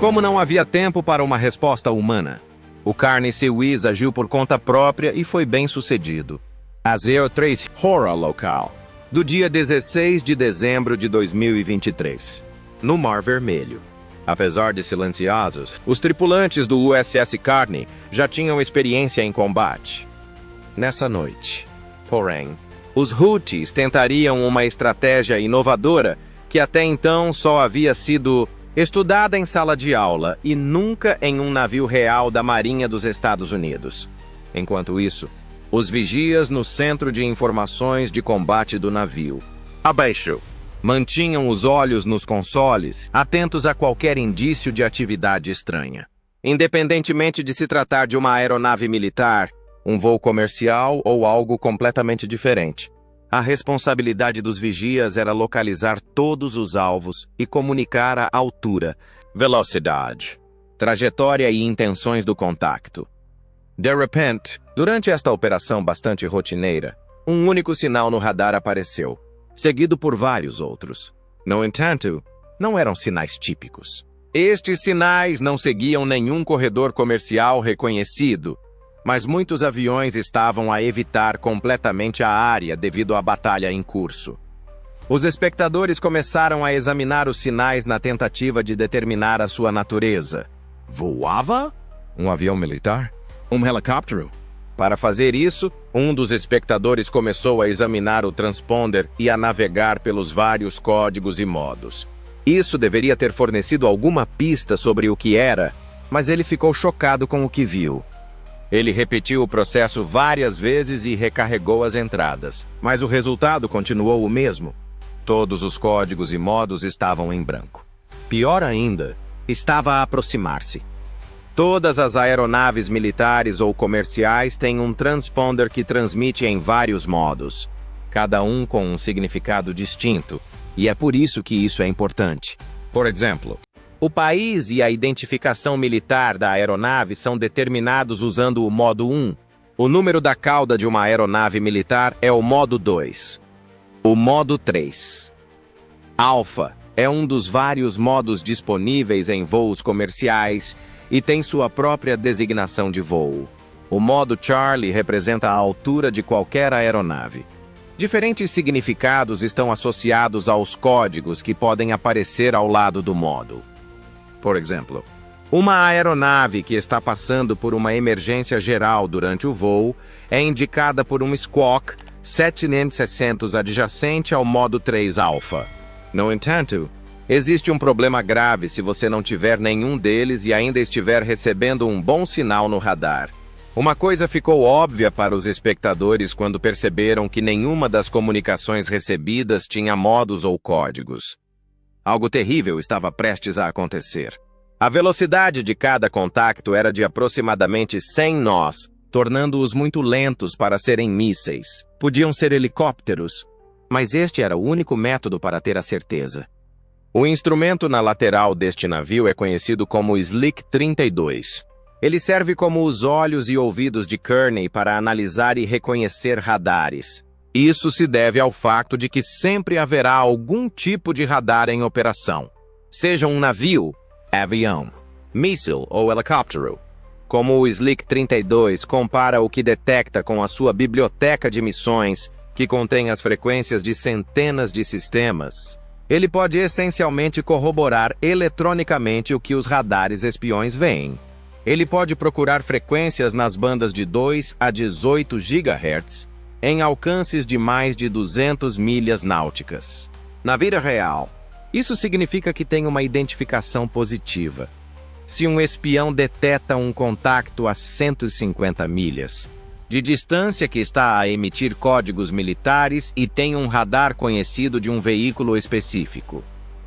Como não havia tempo para uma resposta humana, o Carney Seawees agiu por conta própria e foi bem sucedido. A 03 Horror Local, do dia 16 de dezembro de 2023, no Mar Vermelho. Apesar de silenciosos, os tripulantes do USS Carney já tinham experiência em combate. Nessa noite, porém, os Houthis tentariam uma estratégia inovadora que até então só havia sido estudada em sala de aula e nunca em um navio real da Marinha dos Estados Unidos. Enquanto isso, os vigias no Centro de Informações de Combate do navio, abaixo, mantinham os olhos nos consoles, atentos a qualquer indício de atividade estranha. Independentemente de se tratar de uma aeronave militar, um voo comercial ou algo completamente diferente, a responsabilidade dos vigias era localizar todos os alvos e comunicar a altura, velocidade, trajetória e intenções do contacto. De repente, durante esta operação bastante rotineira, um único sinal no radar apareceu, seguido por vários outros. No entanto, não eram sinais típicos. Estes sinais não seguiam nenhum corredor comercial reconhecido, mas muitos aviões estavam a evitar completamente a área devido à batalha em curso. Os espectadores começaram a examinar os sinais na tentativa de determinar a sua natureza. Voava? Um avião militar? Um helicóptero? Para fazer isso, um dos espectadores começou a examinar o transponder e a navegar pelos vários códigos e modos. Isso deveria ter fornecido alguma pista sobre o que era, mas ele ficou chocado com o que viu. Ele repetiu o processo várias vezes e recarregou as entradas, mas o resultado continuou o mesmo. Todos os códigos e modos estavam em branco. Pior ainda, estava a aproximar-se. Todas as aeronaves militares ou comerciais têm um transponder que transmite em vários modos, cada um com um significado distinto, e é por isso que isso é importante. Por exemplo, o país e a identificação militar da aeronave são determinados usando o modo 1. O número da cauda de uma aeronave militar é o modo 2. O modo 3. Alpha é um dos vários modos disponíveis em voos comerciais e tem sua própria designação de voo. O modo Charlie representa a altura de qualquer aeronave. Diferentes significados estão associados aos códigos que podem aparecer ao lado do modo. Por exemplo, uma aeronave que está passando por uma emergência geral durante o voo é indicada por um Squawk 7600 adjacente ao modo 3 Alpha. No entanto, existe um problema grave se você não tiver nenhum deles e ainda estiver recebendo um bom sinal no radar. Uma coisa ficou óbvia para os espectadores quando perceberam que nenhuma das comunicações recebidas tinha modos ou códigos. Algo terrível estava prestes a acontecer. A velocidade de cada contacto era de aproximadamente 100 nós, tornando-os muito lentos para serem mísseis. Podiam ser helicópteros, mas este era o único método para ter a certeza. O instrumento na lateral deste navio é conhecido como Slick 32. Ele serve como os olhos e ouvidos de Carney para analisar e reconhecer radares. Isso se deve ao fato de que sempre haverá algum tipo de radar em operação, seja um navio, avião, míssil ou helicóptero. Como o Slick 32 compara o que detecta com a sua biblioteca de missões, que contém as frequências de centenas de sistemas, ele pode essencialmente corroborar eletronicamente o que os radares espiões veem. Ele pode procurar frequências nas bandas de 2 a 18 GHz, em alcances de mais de 200 milhas náuticas. Na vida real, isso significa que tem uma identificação positiva. Se um espião deteta um contacto a 150 milhas de distância que está a emitir códigos militares e tem um radar conhecido de um veículo específico.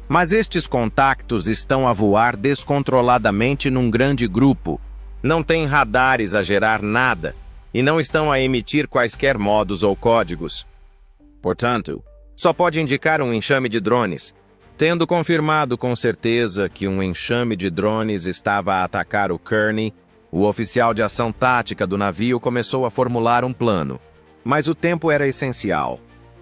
Mas estes contactos estão a voar descontroladamente num grande grupo, não têm radares a gerar nada e não estão a emitir quaisquer modos ou códigos. Portanto, só pode indicar um enxame de drones. Tendo confirmado com certeza que um enxame de drones estava a atacar o Carney, o oficial de ação tática do navio começou a formular um plano. Mas o tempo era essencial.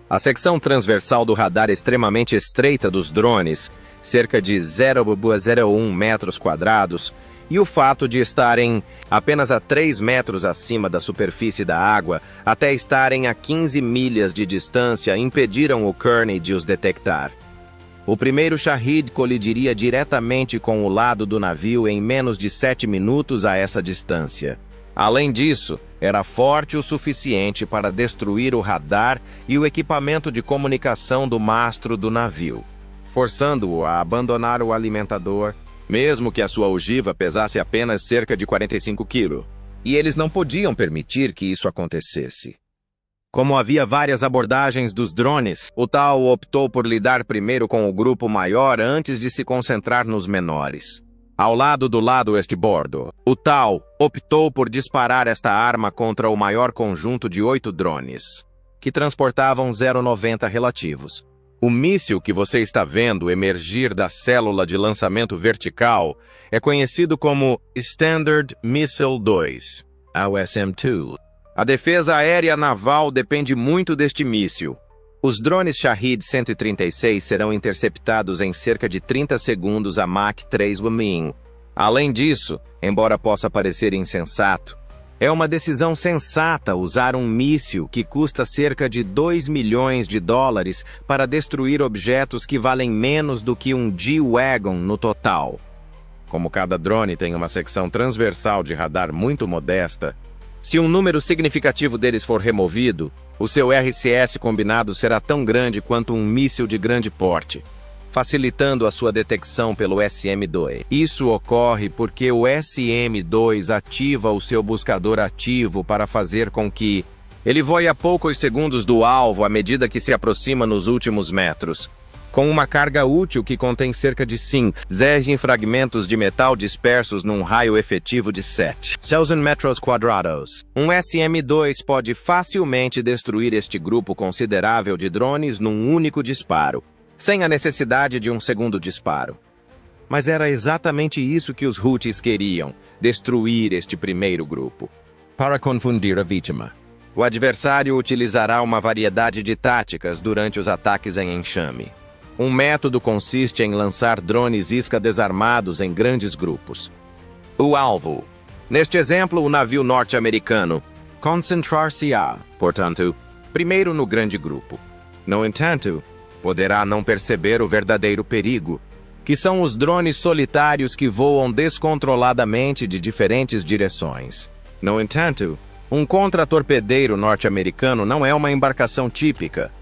A secção transversal do radar extremamente estreita dos drones, cerca de 0,01 metros quadrados, e o fato de estarem apenas a 3 metros acima da superfície da água, até estarem a 15 milhas de distância, impediram o Kearney de os detectar. O primeiro Shahed colidiria diretamente com o lado do navio em menos de 7 minutos a essa distância. Além disso, era forte o suficiente para destruir o radar e o equipamento de comunicação do mastro do navio, forçando-o a abandonar o alimentador, mesmo que a sua ogiva pesasse apenas cerca de 45 quilos. E eles não podiam permitir que isso acontecesse. Como havia várias abordagens dos drones, o tal optou por lidar primeiro com o grupo maior antes de se concentrar nos menores. Ao lado do lado estribordo, o tal optou por disparar esta arma contra o maior conjunto de 8 drones, que transportavam 0,90 relativos. O míssil que você está vendo emergir da célula de lançamento vertical é conhecido como Standard Missile 2, AWSM-2. A defesa aérea naval depende muito deste míssil. Os drones Shahed 136 serão interceptados em cerca de 30 segundos a Mach 3 WMIN. Além disso, embora possa parecer insensato, é uma decisão sensata usar um míssil que custa cerca de 2 milhões de dólares para destruir objetos que valem menos do que um G-Wagon no total. Como cada drone tem uma secção transversal de radar muito modesta, se um número significativo deles for removido, o seu RCS combinado será tão grande quanto um míssil de grande porte, facilitando a sua detecção pelo SM-2. Isso ocorre porque o SM-2 ativa o seu buscador ativo para fazer com que ele voe a poucos segundos do alvo à medida que se aproxima nos últimos metros, com uma carga útil que contém cerca de 10 fragmentos de metal dispersos num raio efetivo de 7,000 metros quadrados. Um SM-2 pode facilmente destruir este grupo considerável de drones num único disparo, sem a necessidade de um segundo disparo. Mas era exatamente isso que os Houthis queriam, destruir este primeiro grupo. Para confundir a vítima, o adversário utilizará uma variedade de táticas durante os ataques em enxame. Um método consiste em lançar drones isca desarmados em grandes grupos. O alvo. Neste exemplo, o navio norte-americano concentrar-se-á, portanto, primeiro no grande grupo. No entanto, poderá não perceber o verdadeiro perigo, que são os drones solitários que voam descontroladamente de diferentes direções. No entanto, um contra-torpedeiro norte-americano não é uma embarcação típica.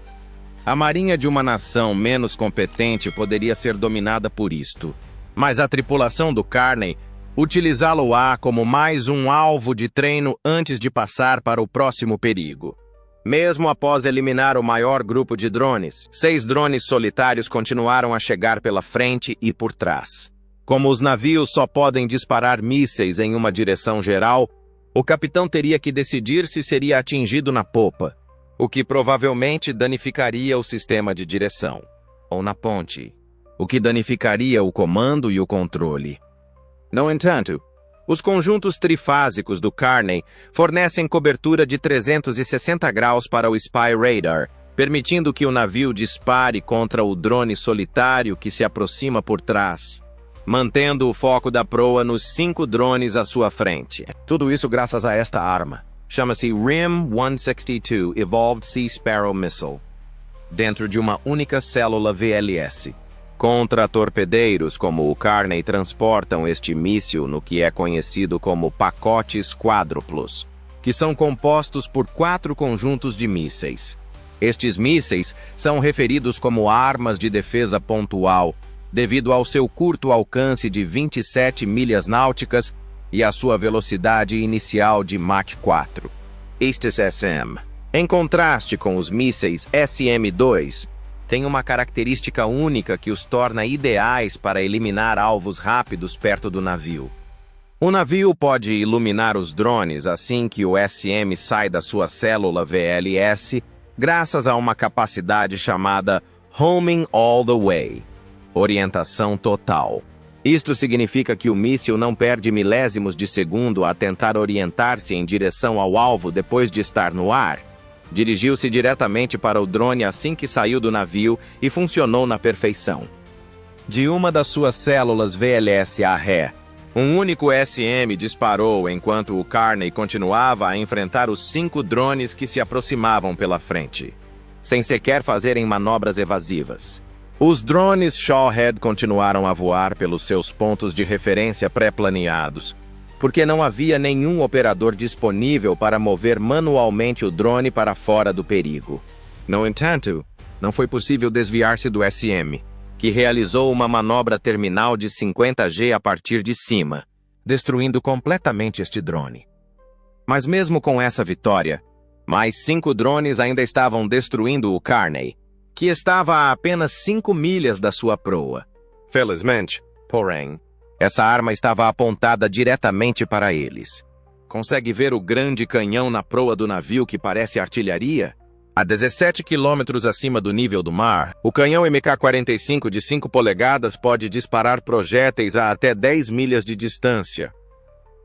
A marinha de uma nação menos competente poderia ser dominada por isto, mas a tripulação do Kearney utilizá-lo-á como mais um alvo de treino antes de passar para o próximo perigo. Mesmo após eliminar o maior grupo de drones, 6 drones solitários continuaram a chegar pela frente e por trás. Como os navios só podem disparar mísseis em uma direção geral, o capitão teria que decidir se seria atingido na popa, o que provavelmente danificaria o sistema de direção, ou na ponte, o que danificaria o comando e o controle. No entanto, os conjuntos trifásicos do Kearney fornecem cobertura de 360 graus para o Spy Radar, permitindo que o navio dispare contra o drone solitário que se aproxima por trás, mantendo o foco da proa nos 5 drones à sua frente. Tudo isso graças a esta arma. Chama-se RIM-162 Evolved Sea Sparrow Missile, dentro de uma única célula VLS. Contra-torpedeiros como o Kearney transportam este míssil no que é conhecido como pacotes quádruplos, que são compostos por 4 conjuntos de mísseis. Estes mísseis são referidos como armas de defesa pontual, devido ao seu curto alcance de 27 milhas náuticas e a sua velocidade inicial de Mach 4. Estes SM, em contraste com os mísseis SM-2, têm uma característica única que os torna ideais para eliminar alvos rápidos perto do navio. O navio pode iluminar os drones assim que o SM sai da sua célula VLS, graças a uma capacidade chamada Homing All the Way, orientação total. Isto significa que o míssil não perde milésimos de segundo a tentar orientar-se em direção ao alvo depois de estar no ar. Dirigiu-se diretamente para o drone assim que saiu do navio e funcionou na perfeição. De uma das suas células VLSA ré, um único SM disparou enquanto o Carney continuava a enfrentar os 5 drones que se aproximavam pela frente, sem sequer fazerem manobras evasivas. Os drones Shawhead continuaram a voar pelos seus pontos de referência pré-planeados, porque não havia nenhum operador disponível para mover manualmente o drone para fora do perigo. No entanto, não foi possível desviar-se do SM, que realizou uma manobra terminal de 50G a partir de cima, destruindo completamente este drone. Mas mesmo com essa vitória, mais 5 drones ainda estavam destruindo o Carney, que estava a apenas 5 milhas da sua proa. Felizmente, porém, essa arma estava apontada diretamente para eles. Consegue ver o grande canhão na proa do navio que parece artilharia? A 17 quilômetros acima do nível do mar, o canhão MK-45 de 5 polegadas pode disparar projéteis a até 10 milhas de distância.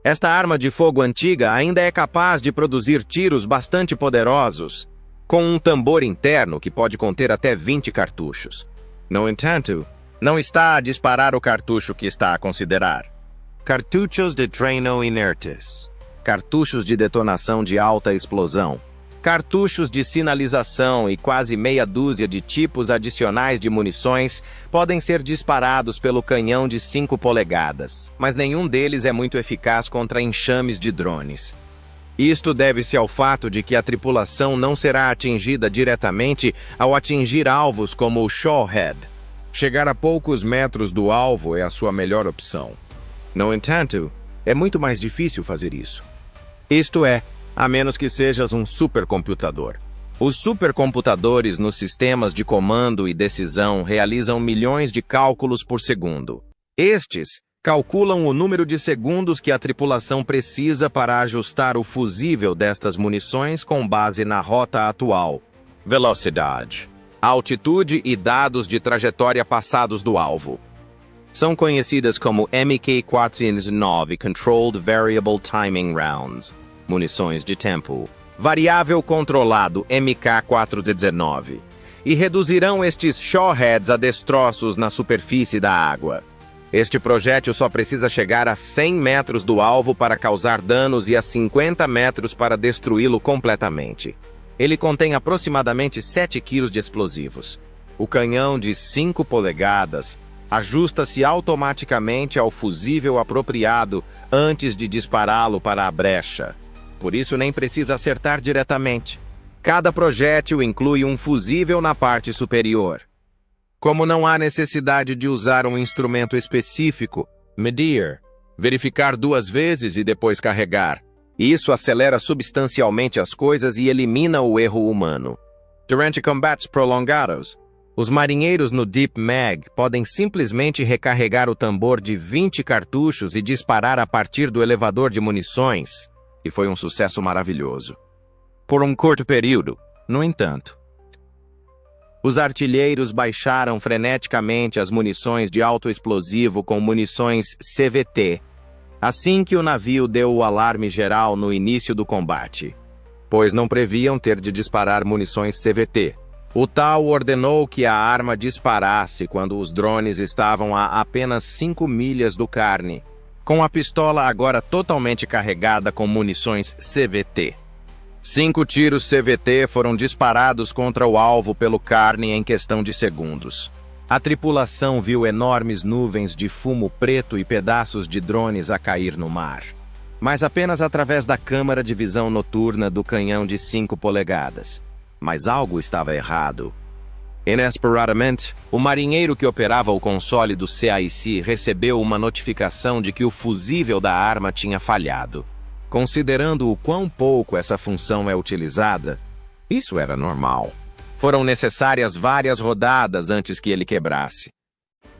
Esta arma de fogo antiga ainda é capaz de produzir tiros bastante poderosos, com um tambor interno que pode conter até 20 cartuchos. No entanto, não está a disparar o cartucho que está a considerar. Cartuchos de treino inertes. Cartuchos de detonação de alta explosão. Cartuchos de sinalização e quase meia dúzia de tipos adicionais de munições podem ser disparados pelo canhão de 5 polegadas, mas nenhum deles é muito eficaz contra enxames de drones. Isto deve-se ao fato de que a tripulação não será atingida diretamente ao atingir alvos como o Shawhead. Chegar a poucos metros do alvo é a sua melhor opção. No entanto, é muito mais difícil fazer isso. Isto é, a menos que sejas um supercomputador. Os supercomputadores nos sistemas de comando e decisão realizam milhões de cálculos por segundo. Estes calculam o número de segundos que a tripulação precisa para ajustar o fusível destas munições com base na rota atual, velocidade, altitude e dados de trajetória passados do alvo. São conhecidas como MK-49 Controlled Variable Timing Rounds, munições de tempo, variável controlado MK-419, e reduzirão estes Shawheads a destroços na superfície da água. Este projétil só precisa chegar a 100 metros do alvo para causar danos e a 50 metros para destruí-lo completamente. Ele contém aproximadamente 7 kg de explosivos. O canhão de 5 polegadas ajusta-se automaticamente ao fusível apropriado antes de dispará-lo para a brecha. Por isso nem precisa acertar diretamente. Cada projétil inclui um fusível na parte superior. Como não há necessidade de usar um instrumento específico, medir, verificar 2 vezes e depois carregar, isso acelera substancialmente as coisas e elimina o erro humano. Durante combates prolongados, os marinheiros no Deep Mag podem simplesmente recarregar o tambor de 20 cartuchos e disparar a partir do elevador de munições, e foi um sucesso maravilhoso. Por um curto período, no entanto, os artilheiros baixaram freneticamente as munições de alto explosivo com munições CVT, assim que o navio deu o alarme geral no início do combate, pois não previam ter de disparar munições CVT. O TAU ordenou que a arma disparasse quando os drones estavam a apenas 5 milhas do Carney, com a pistola agora totalmente carregada com munições CVT. 5 tiros CVT foram disparados contra o alvo pelo Carney em questão de segundos. A tripulação viu enormes nuvens de fumo preto e pedaços de drones a cair no mar, mas apenas através da câmara de visão noturna do canhão de 5 polegadas. Mas algo estava errado. Inesperadamente, o marinheiro que operava o console do CAIC recebeu uma notificação de que o fusível da arma tinha falhado. Considerando o quão pouco essa função é utilizada, isso era normal. Foram necessárias várias rodadas antes que ele quebrasse.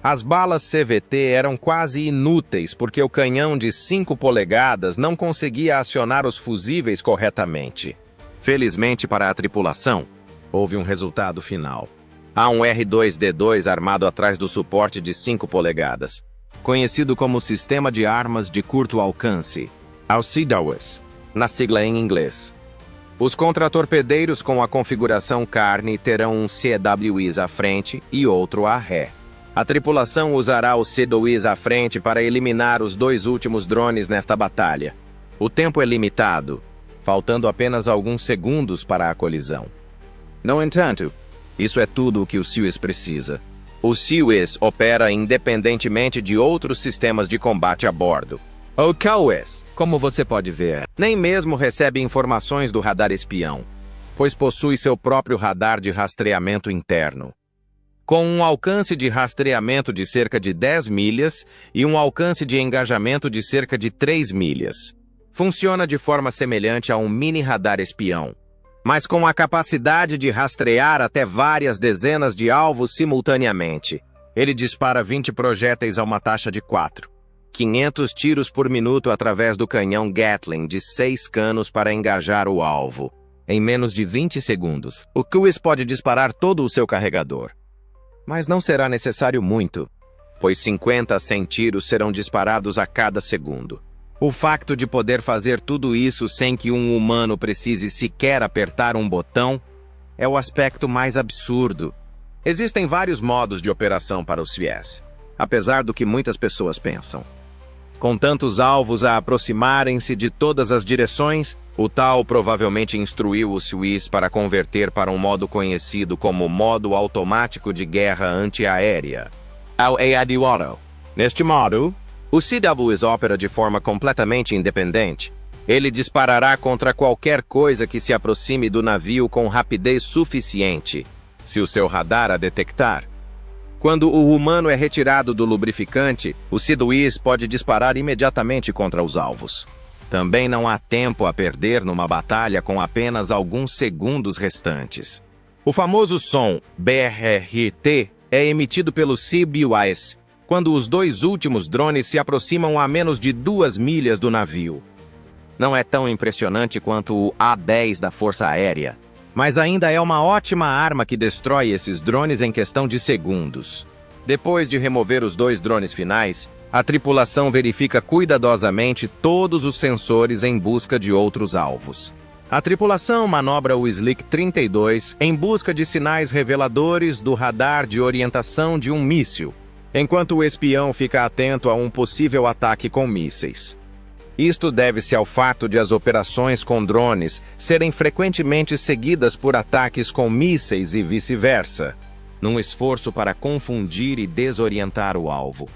As balas CVT eram quase inúteis porque o canhão de 5 polegadas não conseguia acionar os fusíveis corretamente. Felizmente para a tripulação, houve um resultado final. Há um R2-D2 armado atrás do suporte de 5 polegadas, conhecido como Sistema de Armas de Curto Alcance, AUCDAWS, na sigla em inglês. Os contratorpedeiros com a configuração carne terão um CWIS à frente e outro à ré. A tripulação usará o CWIS à frente para eliminar os 2 últimos drones nesta batalha. O tempo é limitado, faltando apenas alguns segundos para a colisão. No entanto, isso é tudo o que o CWIS precisa. O CWIS opera independentemente de outros sistemas de combate a bordo. O CWIS, como você pode ver, nem mesmo recebe informações do radar espião, pois possui seu próprio radar de rastreamento interno. Com um alcance de rastreamento de cerca de 10 milhas e um alcance de engajamento de cerca de 3 milhas. Funciona de forma semelhante a um mini radar espião, mas com a capacidade de rastrear até várias dezenas de alvos simultaneamente. Ele dispara 20 projéteis a uma taxa de 4. 500 tiros por minuto através do canhão Gatling de 6 canos para engajar o alvo. Em menos de 20 segundos, o CWIS pode disparar todo o seu carregador. Mas não será necessário muito, pois 50 a 100 tiros serão disparados a cada segundo. O facto de poder fazer tudo isso sem que um humano precise sequer apertar um botão é o aspecto mais absurdo. Existem vários modos de operação para o CWIS, apesar do que muitas pessoas pensam. Com tantos alvos a aproximarem-se de todas as direções, o tal provavelmente instruiu o CWIS para converter para um modo conhecido como modo automático de guerra antiaérea, ao AAD-Auto. Neste modo, o CWIS opera de forma completamente independente. Ele disparará contra qualquer coisa que se aproxime do navio com rapidez suficiente, se o seu radar a detectar. Quando o humano é retirado do lubrificante, o CWIS pode disparar imediatamente contra os alvos. Também não há tempo a perder numa batalha com apenas alguns segundos restantes. O famoso som BRT é emitido pelo CWIS quando os 2 últimos drones se aproximam a menos de 2 milhas do navio. Não é tão impressionante quanto o A-10 da Força Aérea, mas ainda é uma ótima arma que destrói esses drones em questão de segundos. Depois de remover os 2 drones finais, a tripulação verifica cuidadosamente todos os sensores em busca de outros alvos. A tripulação manobra o Slick 32 em busca de sinais reveladores do radar de orientação de um míssil, enquanto o espião fica atento a um possível ataque com mísseis. Isto deve-se ao fato de as operações com drones serem frequentemente seguidas por ataques com mísseis e vice-versa, num esforço para confundir e desorientar o alvo.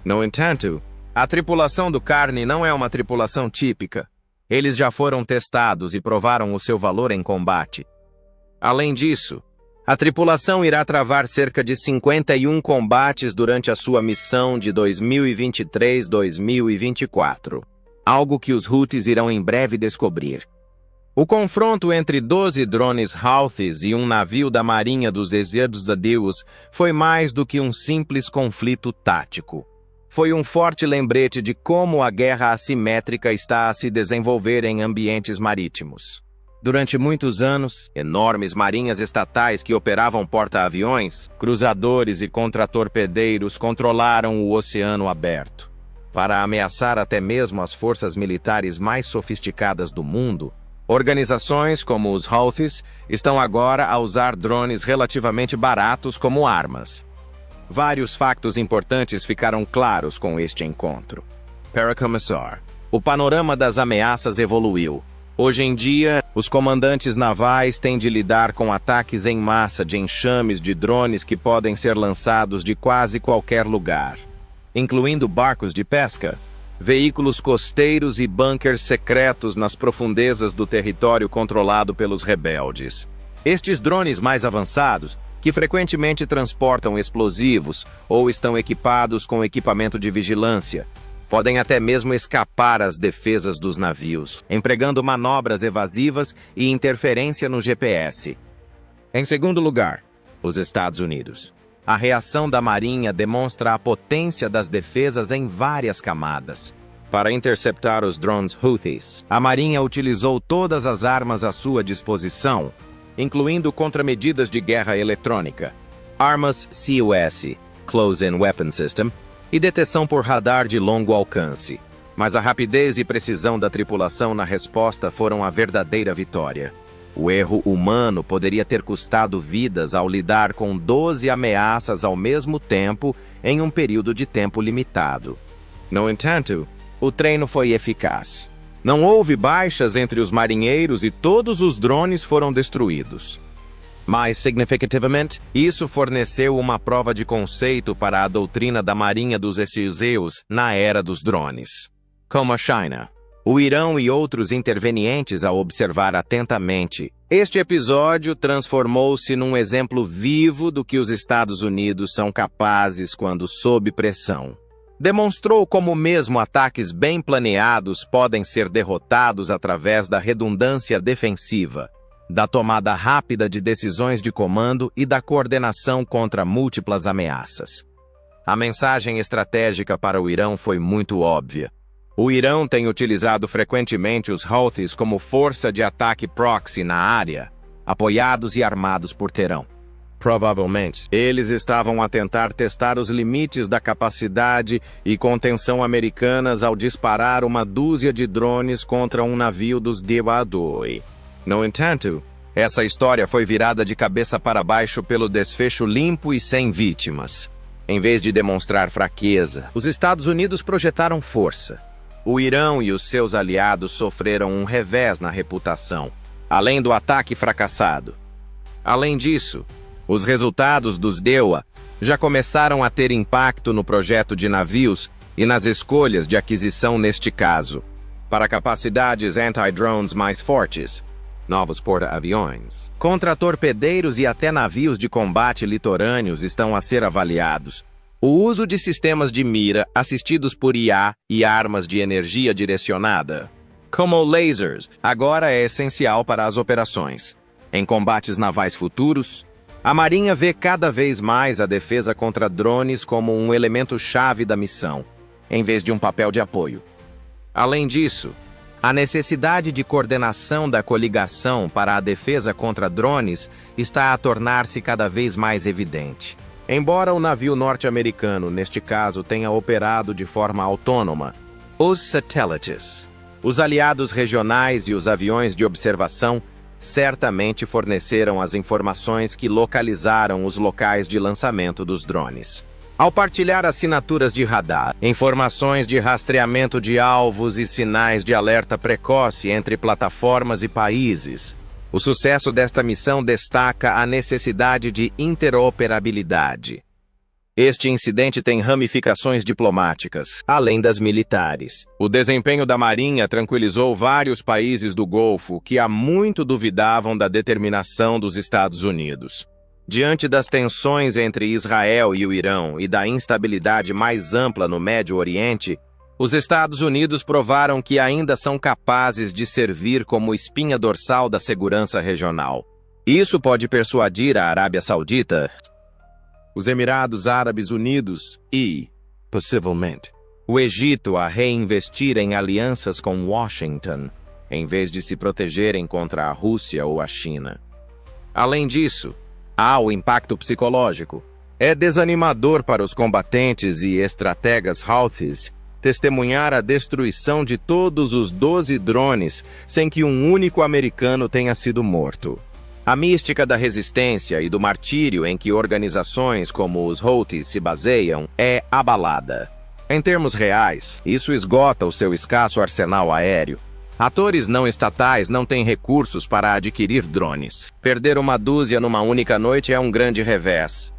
No entanto, a tripulação do Carne não é uma tripulação típica. Eles já foram testados e provaram o seu valor em combate. Além disso, a tripulação irá travar cerca de 51 combates durante a sua missão de 2023-2024. Algo que os Houthis irão em breve descobrir. O confronto entre 12 drones Houthis e um navio da Marinha dos Exércitos de Deus foi mais do que um simples conflito tático. Foi um forte lembrete de como a guerra assimétrica está a se desenvolver em ambientes marítimos. Durante muitos anos, enormes marinhas estatais que operavam porta-aviões, cruzadores e contratorpedeiros controlaram o oceano aberto. Para ameaçar até mesmo as forças militares mais sofisticadas do mundo, organizações como os Houthis estão agora a usar drones relativamente baratos como armas. Vários factos importantes ficaram claros com este encontro. Para começar, o panorama das ameaças evoluiu. Hoje em dia, os comandantes navais têm de lidar com ataques em massa de enxames de drones que podem ser lançados de quase qualquer lugar, incluindo barcos de pesca, veículos costeiros e bunkers secretos nas profundezas do território controlado pelos rebeldes. Estes drones mais avançados, que frequentemente transportam explosivos ou estão equipados com equipamento de vigilância, podem até mesmo escapar às defesas dos navios, empregando manobras evasivas e interferência no GPS. Em segundo lugar, os Estados Unidos. A reação da Marinha demonstra a potência das defesas em várias camadas. Para interceptar os drones Houthis, a Marinha utilizou todas as armas à sua disposição, incluindo contramedidas de guerra eletrônica, armas COS, Close-in Weapon System, e detecção por radar de longo alcance. Mas a rapidez e precisão da tripulação na resposta foram a verdadeira vitória. O erro humano poderia ter custado vidas ao lidar com 12 ameaças ao mesmo tempo em um período de tempo limitado. No entanto, o treino foi eficaz. Não houve baixas entre os marinheiros e todos os drones foram destruídos. Mais significativamente, isso forneceu uma prova de conceito para a doutrina da Marinha dos Exilzeus na era dos drones. Como a China, o Irão e outros intervenientes a observar atentamente, este episódio transformou-se num exemplo vivo do que os Estados Unidos são capazes quando sob pressão. Demonstrou como mesmo ataques bem planeados podem ser derrotados através da redundância defensiva, da tomada rápida de decisões de comando e da coordenação contra múltiplas ameaças. A mensagem estratégica para o Irão foi muito óbvia. O Irão tem utilizado frequentemente os Houthis como força de ataque proxy na área, apoiados e armados por Teherã. Provavelmente, eles estavam a tentar testar os limites da capacidade e contenção americanas ao disparar uma dúzia de drones contra um navio dos Dewadoi. No entanto, essa história foi virada de cabeça para baixo pelo desfecho limpo e sem vítimas. Em vez de demonstrar fraqueza, os Estados Unidos projetaram força. O Irão e os seus aliados sofreram um revés na reputação, além do ataque fracassado. Além disso, os resultados dos DEWA já começaram a ter impacto no projeto de navios e nas escolhas de aquisição neste caso, para capacidades anti-drones mais fortes, novos porta-aviões, contra-torpedeiros e até navios de combate litorâneos estão a ser avaliados. O uso de sistemas de mira assistidos por IA e armas de energia direcionada, como lasers, agora é essencial para as operações. Em combates navais futuros, a Marinha vê cada vez mais a defesa contra drones como um elemento-chave da missão, em vez de um papel de apoio. Além disso, a necessidade de coordenação da coligação para a defesa contra drones está a tornar-se cada vez mais evidente. Embora o navio norte-americano, neste caso, tenha operado de forma autônoma, os satélites, os aliados regionais e os aviões de observação certamente forneceram as informações que localizaram os locais de lançamento dos drones. Ao partilhar assinaturas de radar, informações de rastreamento de alvos e sinais de alerta precoce entre plataformas e países, o sucesso desta missão destaca a necessidade de interoperabilidade. Este incidente tem ramificações diplomáticas, além das militares. O desempenho da Marinha tranquilizou vários países do Golfo que há muito duvidavam da determinação dos Estados Unidos. Diante das tensões entre Israel e o Irão e da instabilidade mais ampla no Médio Oriente, os Estados Unidos provaram que ainda são capazes de servir como espinha dorsal da segurança regional. Isso pode persuadir a Arábia Saudita, os Emirados Árabes Unidos e, possivelmente, o Egito a reinvestir em alianças com Washington, em vez de se protegerem contra a Rússia ou a China. Além disso, há o impacto psicológico. É desanimador para os combatentes e estrategas Houthis testemunhar a destruição de todos os 12 drones sem que um único americano tenha sido morto. A mística da resistência e do martírio em que organizações como os Houthis se baseiam é abalada. Em termos reais, isso esgota o seu escasso arsenal aéreo. Atores não estatais não têm recursos para adquirir drones. Perder uma dúzia numa única noite é um grande revés.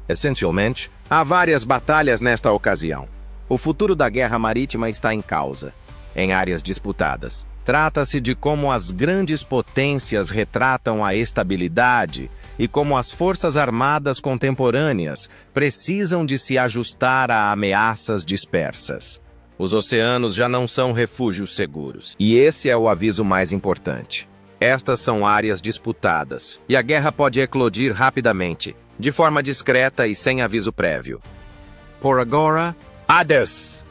Essencialmente, há várias batalhas nesta ocasião. O futuro da guerra marítima está em causa, em áreas disputadas. Trata-se de como as grandes potências retratam a estabilidade e como as forças armadas contemporâneas precisam de se ajustar a ameaças dispersas. Os oceanos já não são refúgios seguros, e esse é o aviso mais importante. Estas são áreas disputadas, e a guerra pode eclodir rapidamente, de forma discreta e sem aviso prévio. Por agora, adeus!